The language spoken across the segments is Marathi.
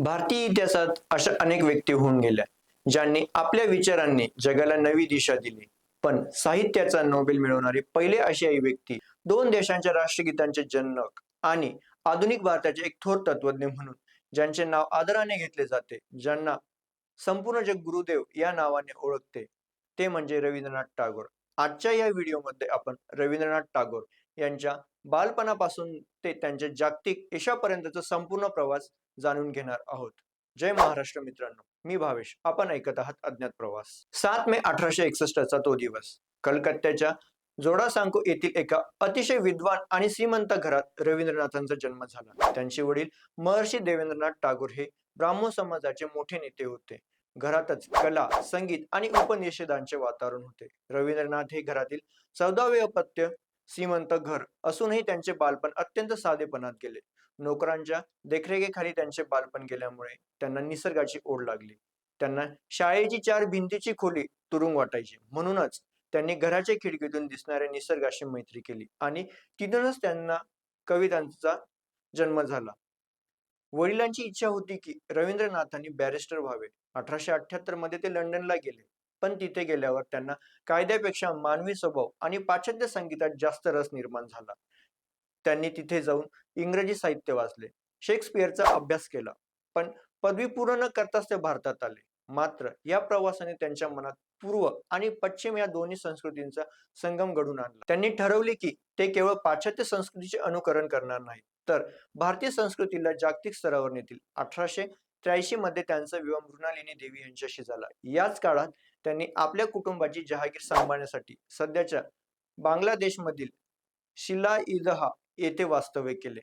भारतीय इतिहासात अशा अनेक व्यक्ती होऊन गेल्या ज्यांनी आपल्या विचारांनी जगाला नवी दिशा दिली. पण साहित्याचा नोबेल मिळवणारे पहिले आशियाई व्यक्ती, दोन देशांच्या राष्ट्रगीतांचे जनक आणि आधुनिक भारताचे एक थोर तत्वज्ञ म्हणून ज्यांचे नाव आदराने घेतले जाते, ज्यांना संपूर्ण जग गुरुदेव या नावाने ओळखते, ते म्हणजे रवींद्रनाथ टागोर. आजच्या या व्हिडिओमध्ये आपण रवींद्रनाथ टागोर यांच्या बालपणापासून ते त्यांच्या जागतिक यशापर्यंतचा संपूर्ण प्रवास जाणून घेणार आहोत. जय महाराष्ट्र मित्रांनो, मी भावेश. आपण ऐकत आहात अज्ञात प्रवास. 7 मे 1861 चा तो दिवस. कलकत्त्याच्या जोडासांको येथील एका अतिशय विद्वान आणि श्रीमंत घरात रवींद्रनाथांचा जन्म झाला. त्यांचे वडील महर्षी देवेंद्रनाथ टागोर हे ब्राह्मण समाजाचे मोठे नेते होते. घरातच कला, संगीत आणि उपनिषदांचे वातावरण होते. रवींद्रनाथ हे घरातील 14वे अपत्य. श्रीमंत घर असूनही त्यांचे बालपण अत्यंत साधेपणात गेले. नोकरांच्या देखरेखीखाली त्यांचे बालपण गेल्यामुळे त्यांना निसर्गाची ओढ लागली. त्यांना शाळेची 4 भिंतीची खोली तुरुंग वाटायची. म्हणूनच त्यांनी घराच्या खिडकीतून दिसणाऱ्या निसर्गाशी मैत्री केली आणि तिथूनच त्यांना कवितांचा जन्म झाला. वडिलांची इच्छा होती की रवींद्रनाथांनी बॅरिस्टर व्हावे. 1878 मध्ये ते लंडनला गेले, पण तिथे गेल्यावर त्यांना कायद्यापेक्षा मानवी स्वभाव आणि पाश्चात्य संगीतात जास्त रस निर्माण झाला. त्यांनी तिथे जाऊन इंग्रजी साहित्य वाचले, शेक्सपियरचा अभ्यास केला, पण पदवी पूर्ण न करताच ते भारतात आले. मात्र या प्रवासाने त्यांच्या मनात पूर्व आणि पश्चिम या दोन्ही संस्कृतींचा संगम घडून आणला. त्यांनी ठरवले की ते केवळ पाश्चात्य संस्कृतीचे अनुकरण करणार नाही, तर भारतीय संस्कृतीला जागतिक स्तरावर नेतील. 1883 मध्ये त्यांचा विवाह मृणालिनी देवी यांच्याशी झाला. याच काळात त्यांनी आपल्या कुटुंबाची जहागीर सांभाळण्यासाठी सध्याच्या बांगलादेशमधील शिलाईदह येथे वास्तव्य केले.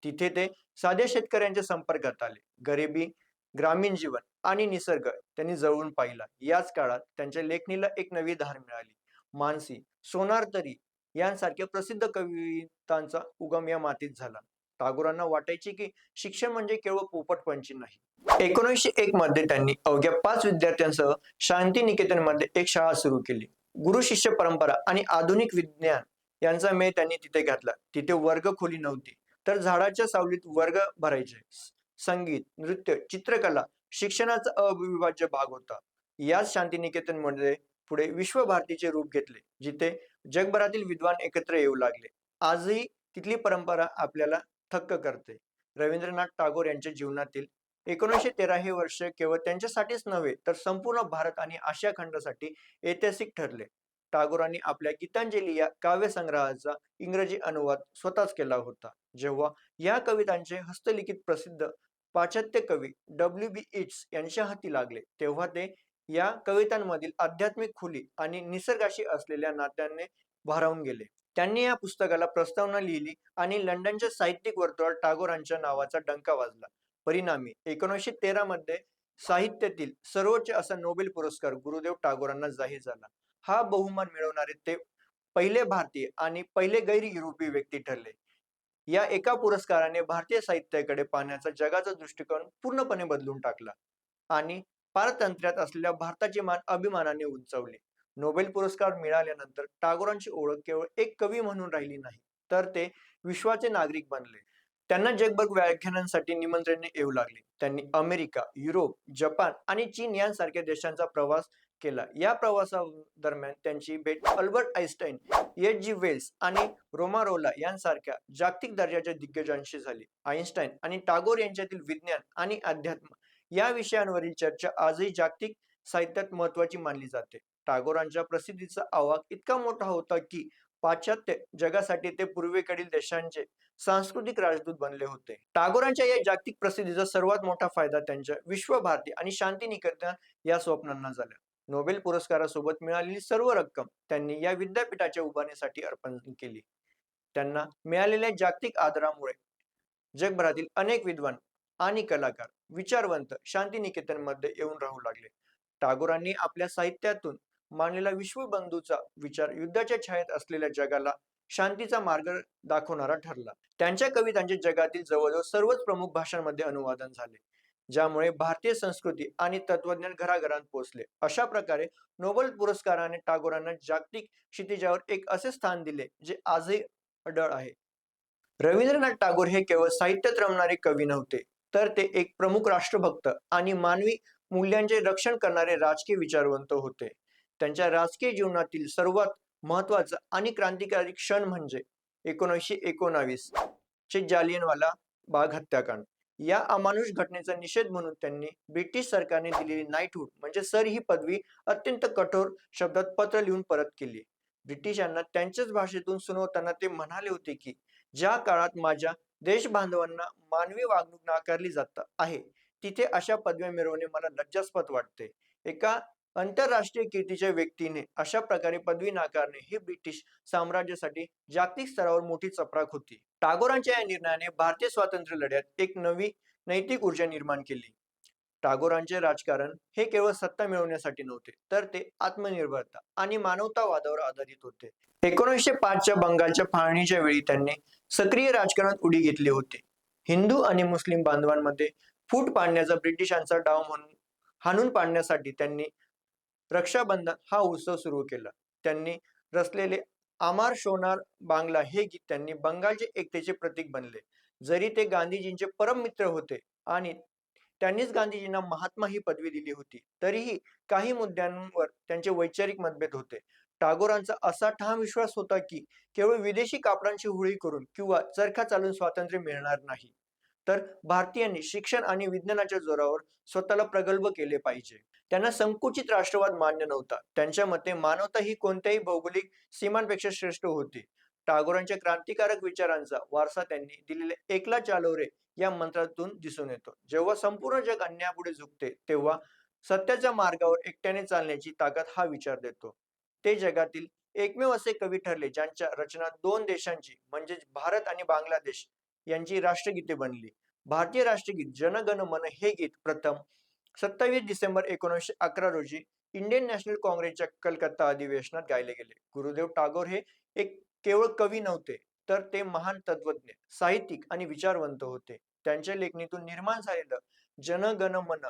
तिथे ते साध्या शेतकऱ्यांच्या संपर्कात आले. गरिबी, ग्रामीण जीवन आणि निसर्ग त्यांनी जवळून पाहिला. याच काळात त्यांच्या लेखणीला एक नवी धार मिळाली. मानसी, सोनारतरी यांसारख्या प्रसिद्ध कवितांचा उगम या मातीत झाला. टागोरांना वाटायचे की शिक्षण म्हणजे केवळ पोपटपंची नाही. 1901 मध्ये त्यांनी अवघ्या 5 विद्यार्थ्यांसह शांतिनिकेतनमध्ये एक शाळा सुरू केली. गुरु शिष्य परंपरा आणि आधुनिक विज्ञान यांचा मेळ त्यांनी तिथे घातला. तिथे वर्ग खोली नव्हती, तर झाडाच्या सावलीत वर्ग भरायचे. संगीत, नृत्य, चित्रकला शिक्षणाचा अविभाज्य भाग होता. याच शांतिनिकेतनमध्ये पुढे विश्वभारतीचे रूप घेतले, जिथे जगभरातील विद्वान एकत्र येऊ लागले. आजही तिथली परंपरा आपल्याला थक्क करते. रवींद्रनाथ टागोर यांच्या जीवनातील 1913 हे वर्ष केवळ त्यांच्यासाठीच नव्हे, तर संपूर्ण भारत आणि आशिया खंडासाठी ऐतिहासिक ठरले. टागोरांनी आपल्या गीतांजली या काव्यसंग्रहाचा इंग्रजी अनुवाद स्वतःच केला होता. जेव्हा या कवितांचे हस्तलिखित प्रसिद्ध पाश्चात्य कवी W.B. येट्स यांच्या हाती लागले, तेव्हा ते या कवितांमधील आध्यात्मिक खोली आणि निसर्गाशी असलेल्या नात्याने भारावून गेले. त्यांनी या पुस्तकाला प्रस्तावना लिहिली आणि लंडनच्या साहित्यिक वर्तुळात टागोरांच्या नावाचा डंका वाजला. परिणामी 1913 मध्ये साहित्यातील सर्वोच्च असा नोबेल पुरस्कार गुरुदेव टागोरांना जाहीर झाला. हा बहुमान मिळवणारे ते पहिले भारतीय आणि पहिले गैर युरोपीय व्यक्ती ठरले. या एका पुरस्काराने भारतीय साहित्याकडे पाहण्याचा जगाचा दृष्टिकोन पूर्णपणे बदलून टाकला आणि पारतंत्र्यात असलेल्या भारताची मान अभिमानाने उंचावली. नोबेल पुरस्कार मिळाल्यानंतर टागोरांची ओळख केवळ एक कवी म्हणून राहिली नाही, तर ते विश्वाचे नागरिक बनले. त्यांना जगभर व्याख्यानांसाठी निमंत्रणे येऊ लागली. त्यांनी अमेरिका, युरोप, जपान आणि चीन यांसारख्या देशांचा प्रवास केला. या प्रवासादरम्यान त्यांची भेट अल्बर्ट आइन्स्टाईन, H.G. वेल्स आणि रोमारोला यांसारख्या जागतिक दर्जाच्या दिग्गजांशी झाली. आइन्स्टाईन आणि टागोर यांच्यातील विज्ञान आणि अध्यात्म या विषयांवरील चर्चा आजही जागतिक साहित्यात महत्त्वाची मानली जाते. टागोरांच्या प्रसिद्धीचा आवाज इतका मोठा होता की पाश्चात्य जगासाठी ते पूर्वेकडील देशांचे सांस्कृतिक राजदूत बनले होते. टागोरांच्या या जागतिक प्रसिद्धीचा सर्वात मोठा फायदा त्यांच्या विश्वभारती आणि शांतिनिकेतन या स्वप्नांना झाला. नोबेल पुरस्कारासोबत मिळालेली सर्व रक्कम त्यांनी या विद्यापीठाच्या उभारणीसाठी अर्पण केली. त्यांना मिळालेल्या जागतिक आदरामुळे जगभरातील अनेक विद्वान आणि कलाकार, विचारवंत शांतिनिकेतनमध्ये येऊन राहू लागले. टागोरांनी आपल्या साहित्यातून मानलेला विश्वबंधूचा विचार युद्धाच्या छायेत असलेल्या जगाला शांतीचा मार्ग दाखवणारा ठरला. त्यांच्या कवितांचे जगातील जवळजवळ सर्वच प्रमुख भाषांमध्ये अनुवादन झाले, ज्यामुळे भारतीय संस्कृती आणि तत्वज्ञान घराघरात पोहोचले. अशा प्रकारे नोबेल पुरस्काराने टागोरांना जागतिक क्षितिजावर एक असे स्थान दिले जे आजही अढळ आहे. रवींद्रनाथ टागोर हे केवळ साहित्यात रमणारे कवी नव्हते, तर ते एक प्रमुख राष्ट्रभक्त आणि मानवी मूल्यांचे रक्षण करणारे राजकीय विचारवंत होते. त्यांच्या राजकीय जीवनातील सर्वात महत्वाचा आणि क्रांतिकारी क्षण म्हणजे 1919 चे जालियनवाला बाग हत्याकांड. या अमानुष घटनेचा निषेध म्हणून त्यांनी ब्रिटिश सरकारने दिलेली नाईटहूड म्हणजे सर ही पदवी अत्यंत कठोर शब्दात पत्र लिहून परत केली. ब्रिटिशांना त्यांच्याच भाषेतून सुनावताना ते म्हणाले होते की ज्या काळात माझ्या देशबांधवांना मानवी वागणूक नाकारली जात आहे तिथे अशा पदव्या मिळवणे मला लज्जास्पद वाटते. एका आंतरराष्ट्रीय कीर्तीच्या व्यक्तीने अशा प्रकारे पदवी नाकारणे ही ब्रिटिश साम्राज्यासाठी जागतिक स्तरावर मोठी चपराक होती. टागोरांच्या या निर्णयाने भारतीय स्वातंत्र्य लढ्यात एक नवी नैतिक ऊर्जा निर्माण केली. टागोरांचे राजकारण हे केवळ सत्ता मिळवण्यासाठी नव्हते, तर ते आत्मनिर्भरता आणि मानवतावादावर आधारित होते. 1905च्या बंगालच्या फाळणीच्या वेळी त्यांनी सक्रिय राजकारणात उडी घेतली होती. हिंदू आणि मुस्लिम बांधवांमध्ये फूट पाडण्याचा ब्रिटिशांचा डाव म्हणून हाणून पाडण्यासाठी त्यांनी रक्षाबंधन हा उत्सव सुरू केला. त्यांनी रचलेले आमार सोनार बांगला हे गीत त्यांनी बंगालचे एकतेचे प्रतीक बनले. जरी ते गांधीजींचे परम मित्र होते आणि त्यांनीच गांधीजींना महात्मा ही पदवी दिली होती, तरीही काही मुद्द्यांवर त्यांचे वैचारिक मतभेद होते. टागोरांचा असा ठाम विश्वास होता की केवळ विदेशी कापडांची होळी करून किंवा चरखा चालून स्वातंत्र्य मिळणार नाही, तर भारतीयांनी शिक्षण आणि विज्ञानाच्या जोरावर स्वतःला प्रगल्भ केले पाहिजे. त्यांना संकुचित राष्ट्रवाद मान्य नव्हता. त्यांच्या मते मानवता ही कोणत्याही भौगोलिक सीमांपेक्षा श्रेष्ठ होती. टागोरांच्या क्रांतिकारक विचारांचा वारसा त्यांनी दिलेल्या एकला चालो रे या मंत्रातून दिसून येतो. जेव्हा संपूर्ण जग अन्यायापुढे झुकते तेव्हा सत्याच्या मार्गावर एकट्याने चालण्याची ताकद हा विचार देतो. ते जगातील एकमेव असे कवी ठरले ज्यांच्या रचना दोन देशांची म्हणजेच भारत आणि बांगलादेश यांची राष्ट्रगीते बनली. भारतीय राष्ट्रगीत जन गण मन हे गीत प्रथम 27 डिसेंबर 1911 रोजी इंडियन नॅशनल काँग्रेसच्या कलकत्ता अधिवेशनात गायले गेले. गुरुदेव टागोर हे एक केवळ कवी नव्हते, तर ते महान तत्वज्ञ, साहित्यिक आणि विचारवंत होते. त्यांच्या लेखणीतून निर्माण झालेलं जन गण मन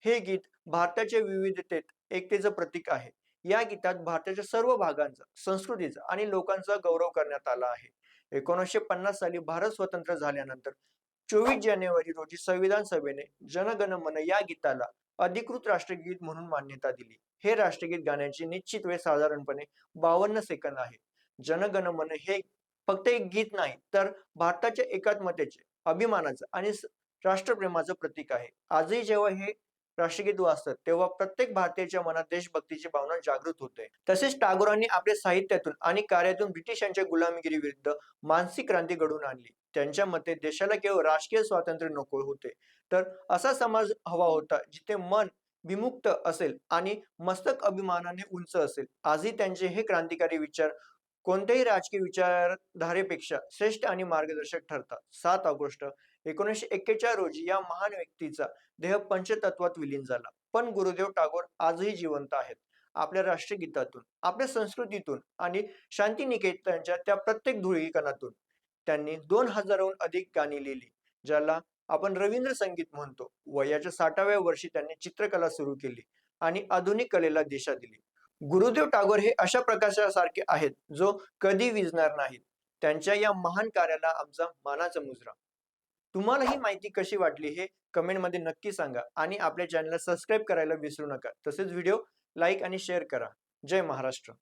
हे गीत भारताच्या विविधतेत एकतेचं प्रतीक आहे. या गीतात भारताच्या सर्व भागांचा, संस्कृतीचा आणि लोकांचा गौरव करण्यात आला आहे. 1950 साली भारत स्वतंत्र झाल्यानंतर 24 जानेवारी रोजी संविधान सभेने जन गण मन या गीताला अधिकृत राष्ट्रगीत म्हणून मान्यता दिली. हे राष्ट्रगीत गाण्याची निश्चित वेळ साधारणपणे 52 सेकंद आहे. जन गण मन हे फक्त एक गीत नाही, तर भारताच्या एकात्मतेचे, अभिमानाचं आणि राष्ट्रप्रेमाचं प्रतीक आहे. आजही जेव्हा हे राष्ट्रगीत वाचतात तेव्हा प्रत्येक भारतीयाच्या मनात देशभक्तीची भावना जागृत होते. तसेच टागोरांनी आपल्या साहित्यातून आणि कार्यातून ब्रिटिशांच्या गुलामगिरी विरुद्ध मानसिक क्रांती घडवून आणली. त्यांच्या मते देशाला केवळ राजकीय स्वातंत्र्य नको होते, तर असा समाज हवा होता जिथे मन विमुक्त असेल आणि मस्तक अभिमानाने उंच असेल. आजही त्यांचे हे क्रांतिकारी विचार कोणत्याही राजकीय विचारधारेपेक्षा श्रेष्ठ आणि मार्गदर्शक ठरतात. 7 ऑगस्ट 1941 रोजी या महान व्यक्तीचा देह पंचतत्वात विलीन झाला. पण गुरुदेव टागोर आजही जिवंत आहेत. आपल्या राष्ट्रगीतातून, आपल्या संस्कृतीतून आणि शांतिनिकेतनच्या त्या प्रत्येक धुळीकणातून त्यांनी 2000हून अधिक गाणी लिहिली, ज्याला आपण रवींद्र संगीत म्हणतो. वयाच्या 60व्या वर्षी त्यांनी चित्रकला सुरू केली आणि आधुनिक कलेला दिशा दिली. गुरुदेव टागोर हे अशा प्रकाशासारखे आहेत जो कधी विझणार नाहीत. त्यांच्या या महान कार्याला आमचा मानाचा मुजरा. तुम्हाला ही माहिती कशी वाटली हे कमेंटमध्ये नक्की सांगा आणि आपल्या चॅनलला सबस्क्राईब करायला विसरू नका. तसेच व्हिडिओ लाईक आणि शेअर करा. जय महाराष्ट्र.